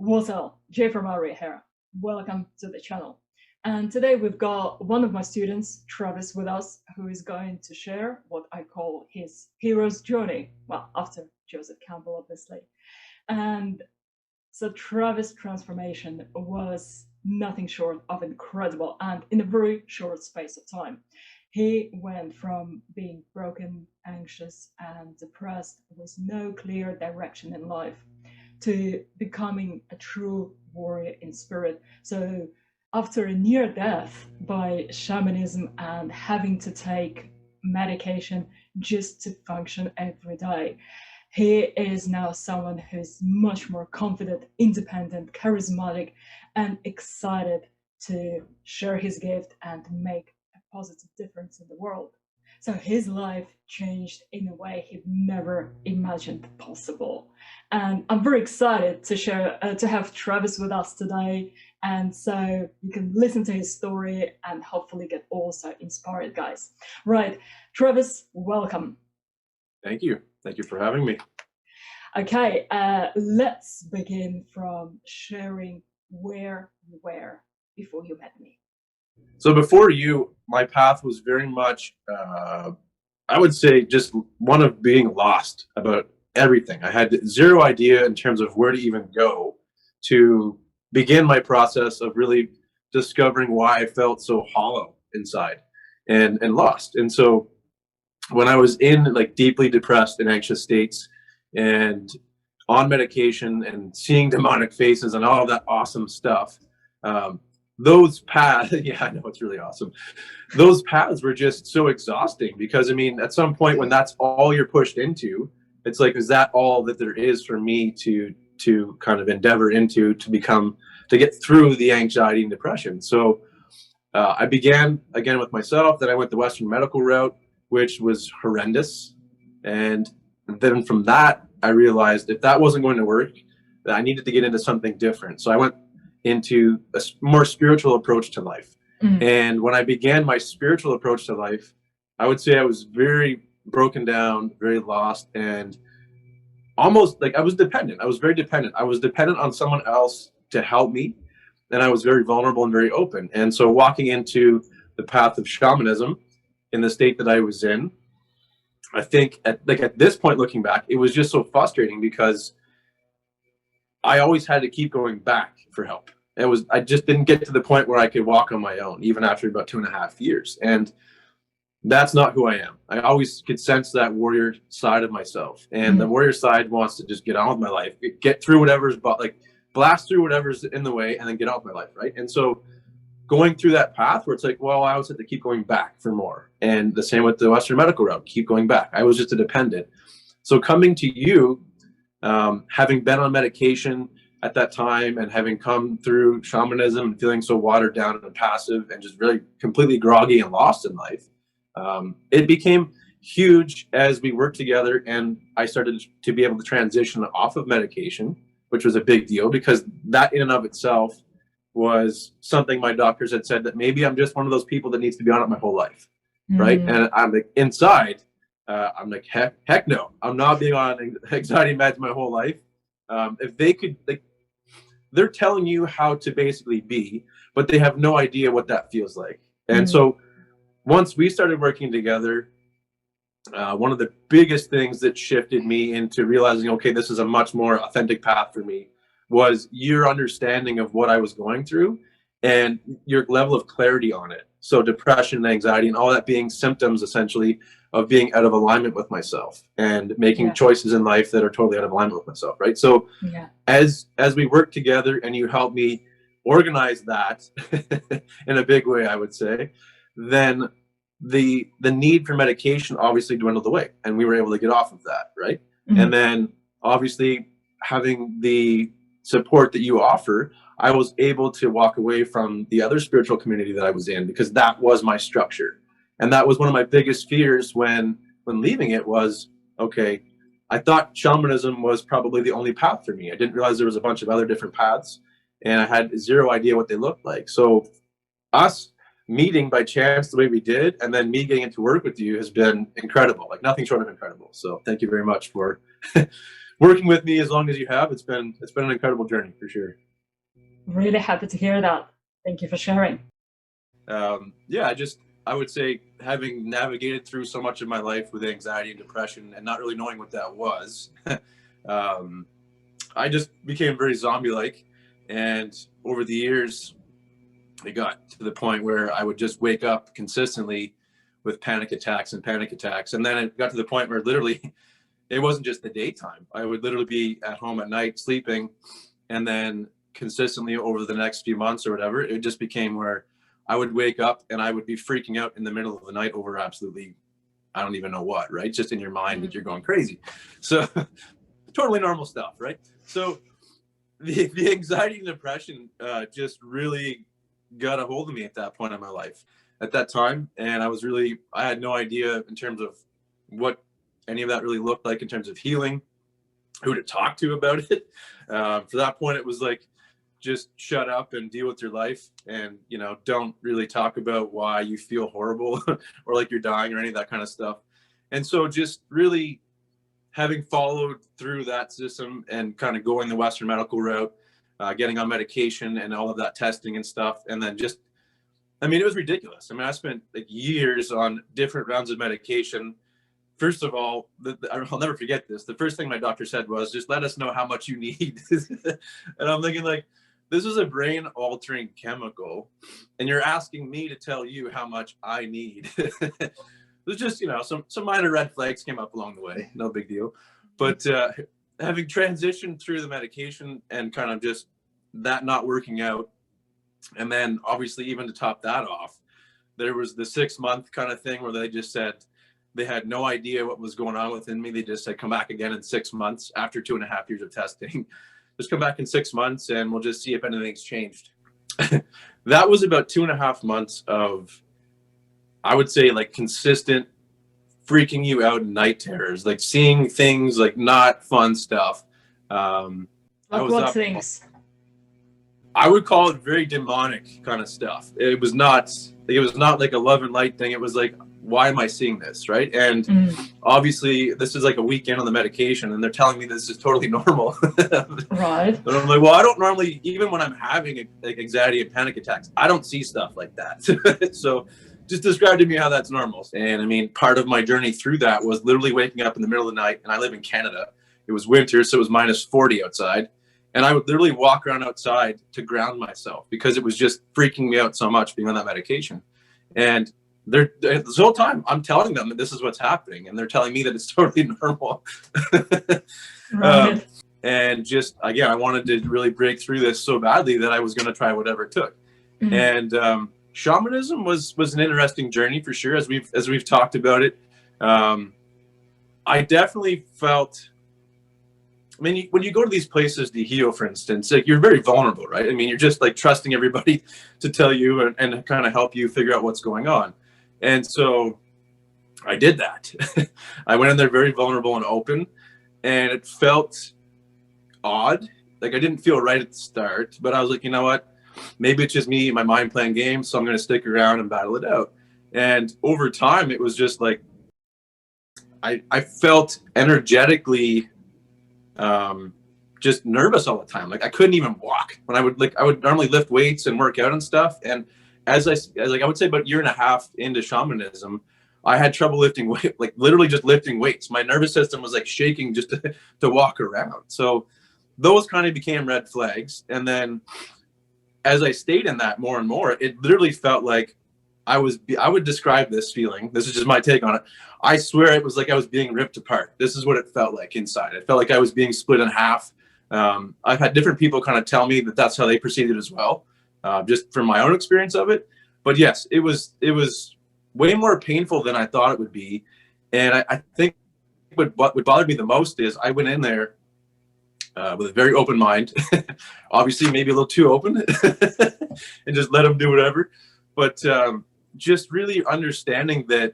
What's up? Jay from Ari here. Welcome to the channel. And today we've got one of my students, Travis, with us, who is going to share what I call his hero's journey. Well, after Joseph Campbell, obviously. And so Travis' transformation was nothing short of incredible, and in a very short space of time. He went from being broken, anxious, and depressed with no clear direction in life to becoming a true warrior in spirit. So, after a near death by shamanism and having to take medication just to function every day, he is now someone who's much more confident, independent, charismatic, and excited to share his gift and make a positive difference in the world. So his life changed in a way he'd never imagined possible. And I'm very excited to share, to have Travis with us today. And so you can listen to his story and hopefully get also inspired, guys. Right, Travis, welcome. Thank you. Thank you for having me. Okay, let's begin from sharing where you were before you met me. So before you, my path was very much, I would say, just one of being lost about everything. I had zero idea in terms of where to even go to begin my process of really discovering why I felt so hollow inside and lost. And so when I was in like deeply depressed and anxious states and on medication and seeing demonic faces and all of that awesome stuff, those paths, yeah, I know, it's really awesome. Those paths were just so exhausting because, I mean, at some point when that's all you're pushed into, it's like, is that all that there is for me to kind of endeavor into to get through the anxiety and depression? So I began again with myself. Then I went the Western medical route, which was horrendous. And then from that, I realized if that wasn't going to work, that I needed to get into something different. So I went into a more spiritual approach to life. And when I began my spiritual approach to life, I would say I was very broken down, very lost, and almost like I was dependent. I was very dependent. I was dependent on someone else to help me. And I was very vulnerable and very open. And so walking into the path of shamanism in the state that I was in, I think at this point, looking back, it was just so frustrating because I always had to keep going back for help. I just didn't get to the point where I could walk on my own, even after about 2.5 years. And that's not who I am. I always could sense that warrior side of myself. And the warrior side wants to just get on with my life, get through whatever's, blast through whatever's in the way and then get on with my life, right? And so going through that path where it's like, well, I always had to keep going back for more. And the same with the Western medical route, keep going back. I was just a dependent. So coming to you, having been on medication at that time and having come through shamanism and feeling so watered down and passive and just really completely groggy and lost in life, it became huge as we worked together and I started to be able to transition off of medication, which was a big deal because that in and of itself was something my doctors had said that maybe I'm just one of those people that needs to be on it my whole life, right? And I'm like inside, I'm like, heck no, I'm not being on anxiety meds my whole life. If they could, they're telling you how to basically be, but they have no idea what that feels like. And so once we started working together, one of the biggest things that shifted me into realizing, okay, this is a much more authentic path for me was your understanding of what I was going through and your level of clarity on it. So depression and anxiety and all that being symptoms essentially of being out of alignment with myself and making choices in life that are totally out of alignment with myself, right? So as we work together and you help me organize that in a big way, I would say, then the need for medication obviously dwindled away and we were able to get off of that, right? And then obviously having the support that you offer, I was able to walk away from the other spiritual community that I was in because that was my structure. And that was one of my biggest fears when leaving it was, okay, I thought shamanism was probably the only path for me. I didn't realize there was a bunch of other different paths and I had zero idea what they looked like. So us meeting by chance the way we did and then me getting into work with you has been incredible, like nothing short of incredible. So thank you very much for working with me as long as you have. It's been an incredible journey for sure. Really happy to hear that. Thank you for sharing. Yeah, I would say, having navigated through so much of my life with anxiety and depression and not really knowing what that was, I just became very zombie-like. And over the years, it got to the point where I would just wake up consistently with panic attacks. And then it got to the point where literally it wasn't just the daytime. I would literally be at home at night sleeping, and then consistently over the next few months or whatever, it just became where I would wake up and I would be freaking out in the middle of the night over absolutely, I don't even know what, right? Just in your mind that you're going crazy. So totally normal stuff, right? So the anxiety and depression just really got a hold of me at that point in my life, at that time. And I had no idea in terms of what any of that really looked like in terms of healing, who to talk to about it. For that point, it was like, just shut up and deal with your life, and don't really talk about why you feel horrible or like you're dying or any of that kind of stuff. And so just really having followed through that system and kind of going the Western medical route, getting on medication and all of that testing and stuff, and then it was ridiculous. I spent like years on different rounds of medication. First of all, I'll never forget this. The first thing my doctor said was, just let us know how much you need. And I'm thinking, like, this is a brain altering chemical, and you're asking me to tell you how much I need. There's just, some minor red flags came up along the way. No big deal. But having transitioned through the medication and kind of just that not working out, and then obviously even to top that off, there was the 6-month kind of thing where they just said they had no idea what was going on within me. They just said, come back again in 6 months after 2.5 years of testing. Just come back in 6 months and we'll just see if anything's changed. That was about 2.5 months of, I would say, like, consistent freaking you out night terrors, like seeing things, like not fun stuff. Like what things? I would call it very demonic kind of stuff. It was not like a love and light thing. It was like, why am I seeing this, right? And obviously this is like a weekend on the medication and they're telling me this is totally normal. Right. And I'm like, well, I don't normally, even when I'm having like anxiety and panic attacks, I don't see stuff like that. So just describe to me how that's normal. And part of my journey through that was literally waking up in the middle of the night, and I live in Canada. It was winter, so it was -40 outside. And I would literally walk around outside to ground myself because it was just freaking me out so much being on that medication. And this whole time I'm telling them that this is what's happening, and they're telling me that it's totally normal. Right. And just, again, I wanted to really break through this so badly that I was going to try whatever it took. And shamanism was an interesting journey for sure, as we've talked about it. I definitely felt, when you go to these places to heal, for instance, like, you're very vulnerable, right? You're just like trusting everybody to tell you and kind of help you figure out what's going on. And so I did that. I went in there very vulnerable and open, and it felt odd. Like, I didn't feel right at the start, but I was like, you know what? Maybe it's just me, my mind playing games, so I'm going to stick around and battle it out. And over time, it was just like, I felt energetically just nervous all the time. Like, I couldn't even walk. When I would normally lift weights and work out and stuff. And I would say about 1.5 years into shamanism, I had trouble lifting weight, like literally just lifting weights. My nervous system was like shaking just to walk around. So those kind of became red flags. And then as I stayed in that more and more, it literally felt like I would describe this feeling. This is just my take on it. I swear it was like I was being ripped apart. This is what it felt like inside. It felt like I was being split in half. I've had different people kind of tell me that that's how they perceived it as well, just from my own experience of it. But yes, it was way more painful than I thought it would be. And I think what bothered me the most is I went in there with a very open mind, obviously maybe a little too open, and just let them do whatever. But just really understanding that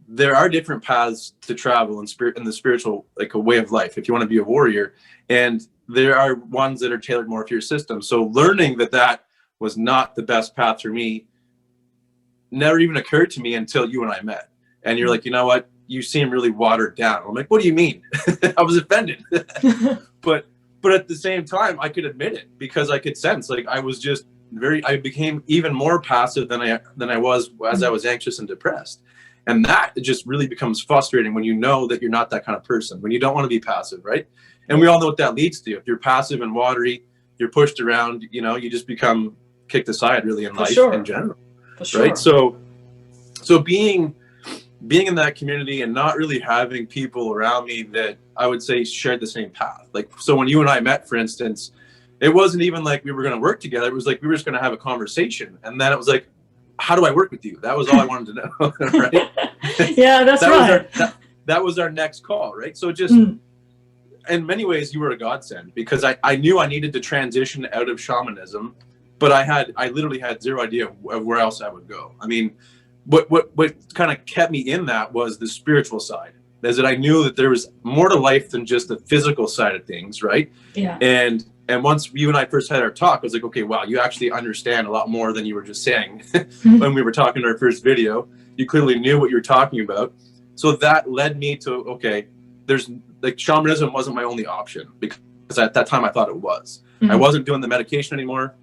there are different paths to travel in the spiritual, like a way of life, if you want to be a warrior, and there are ones that are tailored more for your system. So learning that was not the best path for me never even occurred to me until you and I met. And you're like, you know what? you seem really watered down. I'm like, what do you mean? I was offended. but at the same time, I could admit it because I could sense like I was just I became even more passive than I was as I was anxious and depressed. And that just really becomes frustrating when you know that you're not that kind of person, when you don't want to be passive, right? And we all know what that leads to. If you're passive and watery, you're pushed around, you know, you just become kicked aside really in life in general. Right. So being in that community and not really having people around me that I would say shared the same path. Like, so when you and I met, for instance, it wasn't even like we were going to work together. It was like we were just going to have a conversation. And then it was like, how do I work with you? That was all I wanted to know. Right. Yeah, that's right. That was our next call. Right. So just in many ways, you were a godsend because I knew I needed to transition out of shamanism, but I literally had zero idea of where else I would go. I mean, what kind of kept me in that was the spiritual side, is that I knew that there was more to life than just the physical side of things. Right. Yeah. And once you and I first had our talk, I was like, okay, wow, you actually understand a lot more than you were just saying when we were talking in our first video. You clearly knew what you were talking about. So that led me to, okay, there's like shamanism wasn't my only option because at that time I thought it was. I wasn't doing the medication anymore.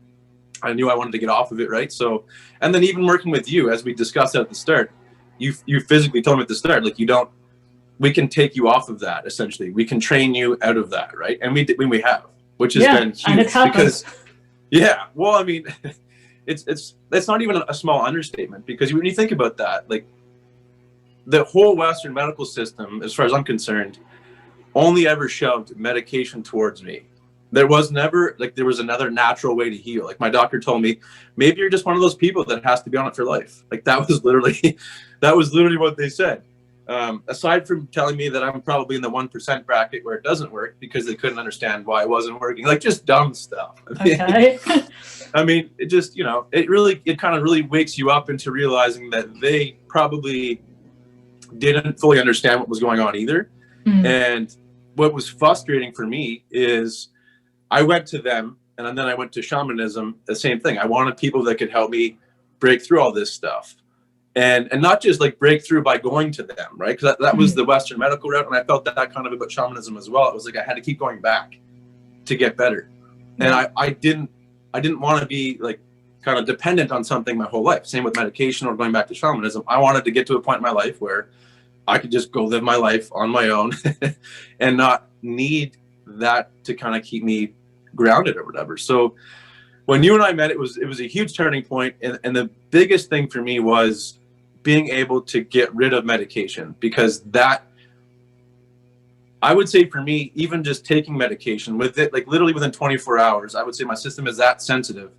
I knew I wanted to get off of it. Right. So, and then even working with you, as we discussed at the start, you physically told me at the start, like, we can take you off of that. Essentially, we can train you out of that. Right. And we have. Which has been huge, and it happens. Because, well, I mean, it's not even a small understatement, because when you think about that, like the whole Western medical system, as far as I'm concerned, only ever shoved medication towards me. There was never there was another natural way to heal. Like my doctor told me, maybe you're just one of those people that has to be on it for life. Like that was literally what they said. Aside from telling me that I'm probably in the 1% bracket where it doesn't work because they couldn't understand why it wasn't working, like just dumb stuff. Okay. I mean, it just, it kind of really wakes you up into realizing that they probably didn't fully understand what was going on either. And what was frustrating for me is I went to them and then I went to shamanism, the same thing. I wanted people that could help me break through all this stuff. And not just like break through by going to them, right? Because that was the Western medical route, and I felt that kind of about shamanism as well. It was like I had to keep going back to get better, and I didn't want to be like kind of dependent on something my whole life. Same with medication or going back to shamanism. I wanted to get to a point in my life where I could just go live my life on my own and not need that to kind of keep me grounded or whatever. So when you and I met, it was a huge turning point, and the biggest thing for me was being able to get rid of medication, because that, I would say for me, even just taking medication with it, like literally within 24 hours, I would say my system is that sensitive.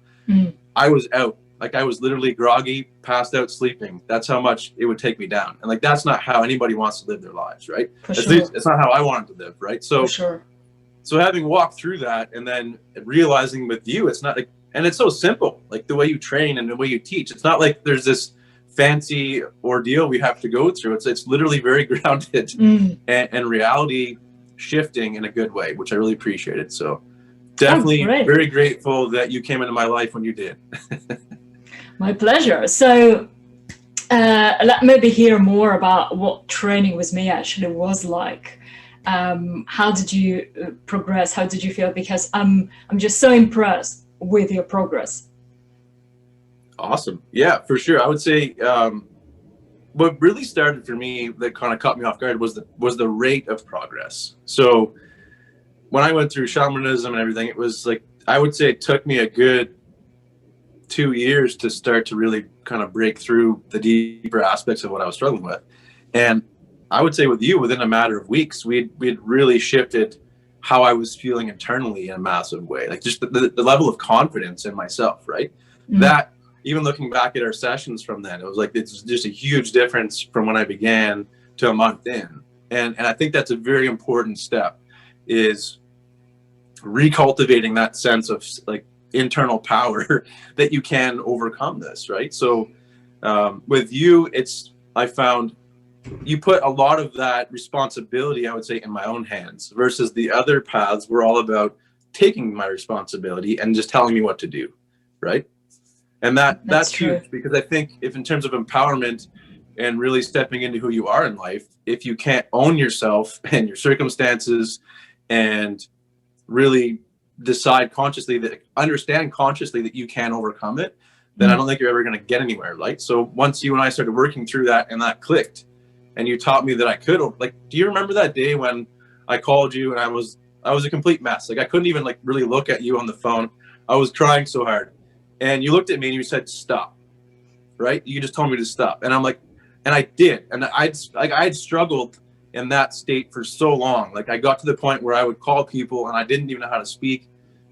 I was out. Like I was literally groggy, passed out, sleeping. That's how much it would take me down. And like, that's not how anybody wants to live their lives, right? At least it's not how I wanted to live, right? So, so having walked through that and then realizing with you, it's not like, and it's so simple, like the way you train and the way you teach. It's not like there's this fancy ordeal we have to go through. It's literally very grounded and reality shifting in a good way, which I really appreciated. So definitely very grateful that you came into my life when you did. My pleasure. So let maybe hear more about what training with me actually was like. How did you progress? How did you feel? Because I'm just so impressed with your progress. Awesome. Yeah, for sure. I would say what really started for me that kind of caught me off guard was the rate of progress. So when I went through shamanism and everything, it was like, I would say it took me a good 2 years to start to really kind of break through the deeper aspects of what I was struggling with. And I would say with you, within a matter of weeks, we'd really shifted how I was feeling internally in a massive way. Like just the level of confidence in myself, right? That, even looking back at our sessions from then, it was like, it's just a huge difference from when I began to a month in. And I think that's a very important step, is recultivating that sense of like internal power that you can overcome this, right? So with you, I found you put a lot of that responsibility, I would say, in my own hands, versus the other paths were all about taking my responsibility and just telling me what to do, right? And that's huge, because I think if in terms of empowerment, and really stepping into who you are in life, if you can't own yourself and your circumstances and really understand consciously that you can overcome it, then I don't think you're ever going to get anywhere. Like, so once you and I started working through that and that clicked and you taught me that I could, like, do you remember that day when I called you and I was a complete mess? Like, I couldn't even like really look at you on the phone. I was crying so hard, and you looked at me and you said, stop, right? You just told me to stop. And I'm like, and I did. And I'd struggled in that state for so long. Like, I got to the point where I would call people and I didn't even know how to speak.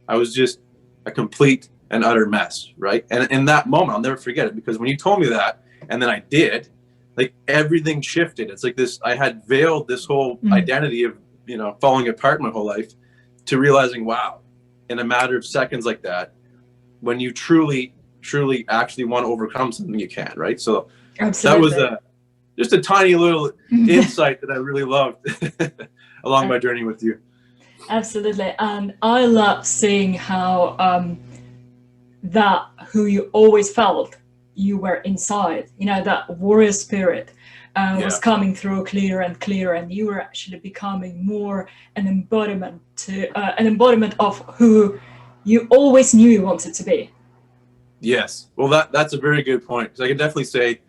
I was just a complete and utter mess, right? And in that moment, I'll never forget it, because when you told me that and then I did, like, everything shifted. It's like this, I had veiled this whole identity of, you know, falling apart my whole life, to realizing, wow, in a matter of seconds like that, when you truly actually want to overcome something, you can, right? So Absolutely. that was just a tiny little insight that I really loved along my journey with you. Absolutely. And I love seeing how that who you always felt you were inside, you know, that warrior spirit was coming through clearer and clearer, and you were actually becoming more an embodiment of who you always knew you wanted to be. Yes. Well, that's a very good point, because I can definitely say,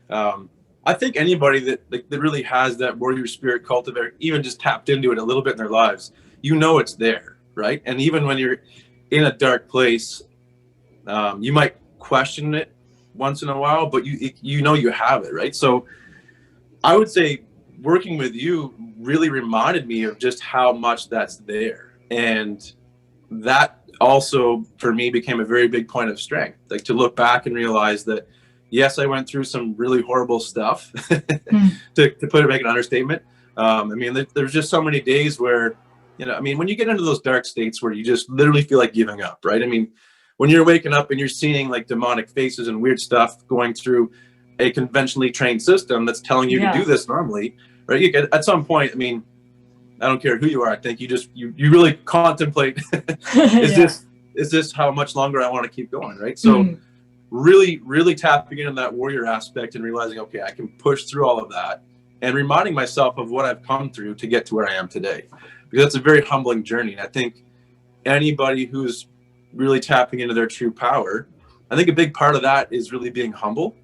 I think anybody that really has that warrior spirit cultivated, even just tapped into it a little bit in their lives, you know it's there, right? And even when you're in a dark place, you might question it once in a while, but you know you have it, right? So I would say working with you really reminded me of just how much that's there. And that also for me became a very big point of strength, like to look back and realize that, yes, I went through some really horrible stuff, to put it, make an understatement. I mean, there's just so many days where, you know, I mean, when you get into those dark states where you just literally feel like giving up, right? I mean, when you're waking up and you're seeing like demonic faces and weird stuff going through a conventionally trained system that's telling you to do this normally, right? You get, at some point, I mean, I don't care who you are, I think you really contemplate, is this how much longer I want to keep going, right? So really tapping into that warrior aspect and realizing, okay, I can push through all of that, and reminding myself of what I've come through to get to where I am today, because it's a very humbling journey. And I think anybody who's really tapping into their true power, I think a big part of that is really being humble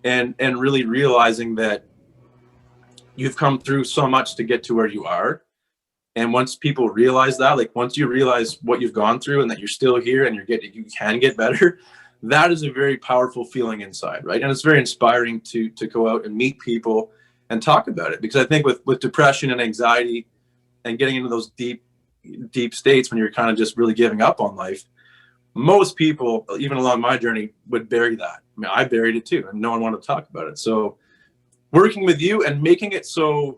and really realizing that you've come through so much to get to where you are. And once people realize that, like once you realize what you've gone through and that you're still here and you can get better, that is a very powerful feeling inside, right? And it's very inspiring to go out and meet people and talk about it, because I think with depression and anxiety and getting into those deep states when you're kind of just really giving up on life, most people, even along my journey, would bury that. I mean, I buried it too, and no one wanted to talk about it. So working with you and making it so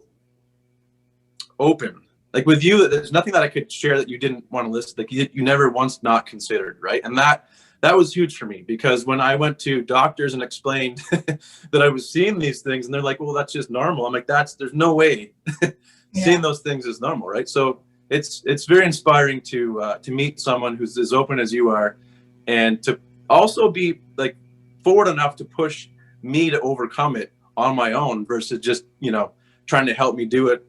open, like with you, there's nothing that I could share that you didn't want to listen. Like you never once not considered, right? And that was huge for me, because when I went to doctors and explained that I was seeing these things, and they're like, well, that's just normal. I'm like, there's no way seeing those things is normal, right? So it's very inspiring to meet someone who's as open as you are, and to also be like forward enough to push me to overcome it on my own, versus just, you know, trying to help me do it,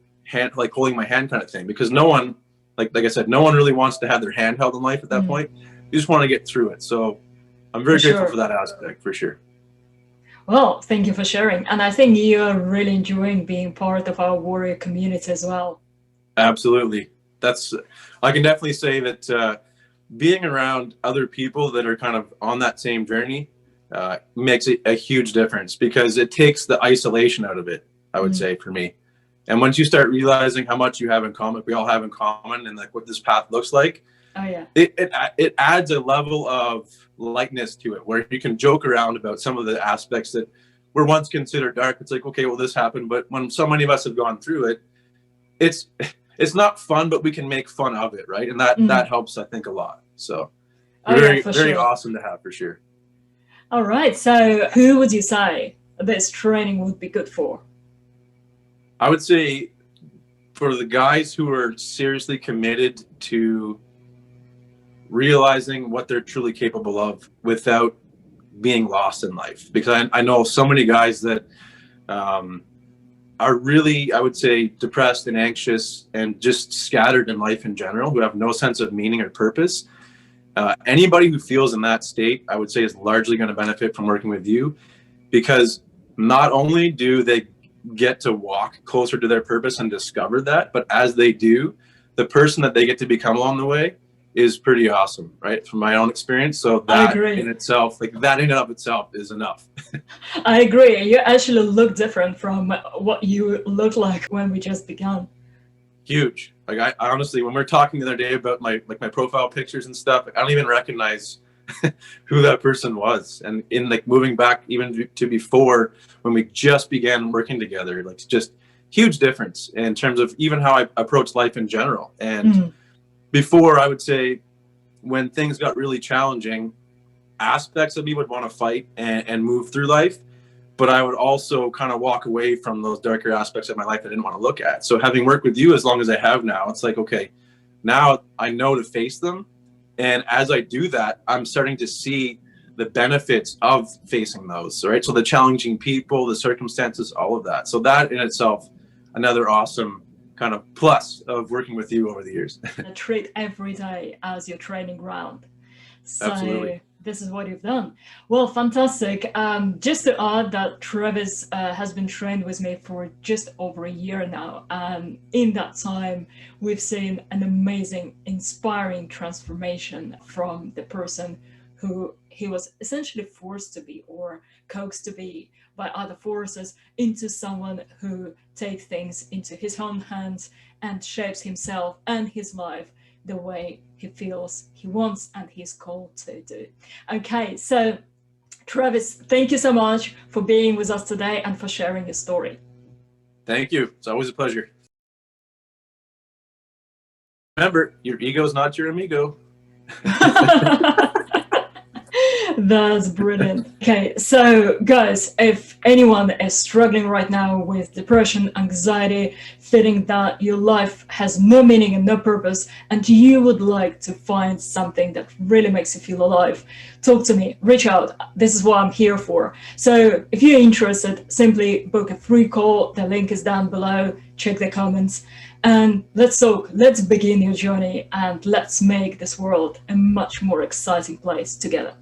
like holding my hand kind of thing. Because no one, like I said, no one really wants to have their hand held in life at that point. You just want to get through it. So I'm very grateful for that aspect, for sure. Well, thank you for sharing. And I think you're really enjoying being part of our warrior community as well. Absolutely. I can definitely say that being around other people that are kind of on that same journey makes a huge difference, because it takes the isolation out of it, I would say, for me. And once you start realizing how much you have in common, we all have in common, and like what this path looks like, it adds a level of lightness to it, where you can joke around about some of the aspects that were once considered dark. It's like, okay, well, this happened, but when so many of us have gone through it, it's not fun, but we can make fun of it, right? And that helps, I think, a lot. So very awesome to have, for sure. All right. So who would you say this training would be good for? I would say for the guys who are seriously committed to realizing what they're truly capable of without being lost in life. Because I know so many guys that um, are really, I would say, depressed and anxious and just scattered in life in general, who have no sense of meaning or purpose. Anybody who feels in that state, I would say, is largely going to benefit from working with you, because not only do they get to walk closer to their purpose and discover that, but as they do, the person that they get to become along the way is pretty awesome, right? From my own experience. So I that in agree. itself, like that in and of itself is enough. I agree. You actually look different from what you looked like when we just began. Huge. Like I honestly, when we are talking the other day about my profile pictures and stuff, I don't even recognize who that person was. And in like moving back even to before, when we just began working together, like just huge difference in terms of even how I approach life in general. And before, I would say, when things got really challenging, aspects of me would want to fight and move through life, but I would also kind of walk away from those darker aspects of my life I didn't want to look at. So having worked with you as long as I have now, it's like, okay, now I know to face them. And as I do that, I'm starting to see the benefits of facing those, right? So the challenging people, the circumstances, all of that. So that in itself, another awesome kind of plus of working with you over the years. Treat every day as your training ground. So Absolutely. this is what you've done. Well, fantastic. Just to add that Travis has been trained with me for just over a year now. And in that time, we've seen an amazing, inspiring transformation from the person who he was essentially forced to be or coaxed to be by other forces into someone who takes things into his own hands and shapes himself and his life the way he feels he wants and he's called to do. Okay, so Travis, thank you so much for being with us today and for sharing your story. Thank you. It's always a pleasure. Remember, your ego is not your amigo. That's brilliant. Okay, so guys, if anyone is struggling right now with depression, anxiety, feeling that your life has no meaning and no purpose, and you would like to find something that really makes you feel alive, talk to me, reach out. This is what I'm here for. So if you're interested, simply book a free call. The link is down below. Check the comments. And let's talk, let's begin your journey, and let's make this world a much more exciting place together.